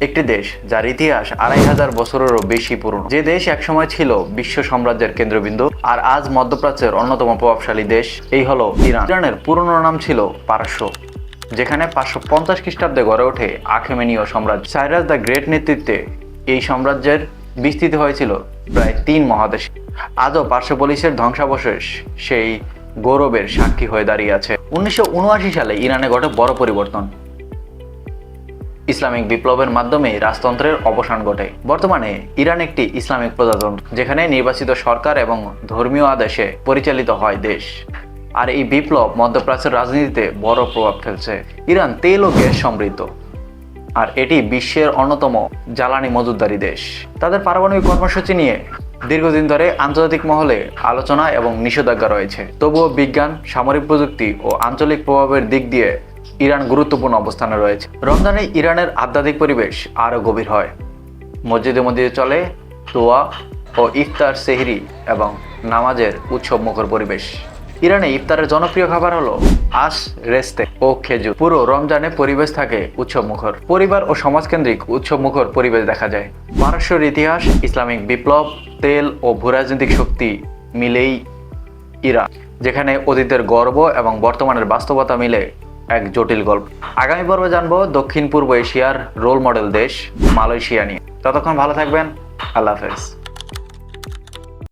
একটি দেশ যার ইতিহাস 2500 বছরেরও বেশি পুরনো, যে দেশ একসময় ছিল বিশ্ব সাম্রাজ্যের কেন্দ্রবিন্দু আর আজ মধ্যপ্রাচ্যের অন্যতম প্রভাবশালী দেশ, এই হলো ইরান। ইরানের পুরনো নাম ছিল পারস্য, যেখানে 550 খ্রিস্টাব্দে গড়ে ওঠে আখেমেনীয় সাম্রাজ্য। সাইরাস দ্য গ্রেট নেতৃত্বে এই সাম্রাজ্যের বিস্তৃতি হয়েছিল প্রায় 3 মহাদেশে। আজও পার্সেপোলিসের ধ্বংসাবশেষ সেই গৌরবের সাক্ষী হয়ে দাঁড়িয়ে আছে। 1979 সালে ইরানে ঘটে বড় পরিবর্তন। ইসলামিক বিপ্লবের মাধ্যমে রাজতন্ত্রের অবসান ঘটে। বর্তমানে ইরান একটি ইসলামিক প্রজাতন্ত্র, যেখানে নির্বাচিত সরকার এবং ধর্মীয় আদেশে পরিচালিত হয় দেশ। আর এই বিপ্লব মধ্যপ্রাচ্যের রাজনীতিতে বড় প্রভাব ফেলছে। ইরান তেল ও গ্যাস সমৃদ্ধ, আর এটি বিশ্বের অন্যতম জ্বালানি মজুতদারি দেশ। তাদের পারমাণবিক কর্মসূচি নিয়ে দীর্ঘদিন ধরে আন্তর্জাতিক মহলে আলোচনা এবং নিষেধাজ্ঞা রয়েছে। তবুও বিজ্ঞান, সামরিক প্রযুক্তি ও আঞ্চলিক প্রভাবের দিক দিয়ে ইরান গুরুত্বপূর্ণ অবস্থানে রয়েছে। রমজানে ইরানের আধ্যাত্মিক পরিবেশ আরও গভীর হয়। মসজিদে মসজিদে চলে দোয়া ও ইফতার, সেহরি এবং নামাজের উৎসবমুখর পরিবেশ। ইরানে ইফতারের জনপ্রিয় খাবার হলো আশ, রেস্তে ও খেজুর। পুরো রমজানে পরিবেশ থাকে উৎসবমুখর। পরিবার ও সমাজকেন্দ্রিক উৎসবমুখর পরিবেশ দেখা যায়। পারস্যের ইতিহাস, ইসলামিক বিপ্লব, তেল ও ভূরাজনৈতিক শক্তি মিলেই ইরান, যেখানে অতীতের গর্ব এবং বর্তমানের বাস্তবতা মিলে এক জটিল গল্প। আগামী পর্বে জানবো দক্ষিণ পূর্ব এশিয়ার রোল মডেল দেশ মালয়েশিয়া নিয়ে। ততক্ষণ ভালো থাকবেন। আল্লাহ হাফেজ।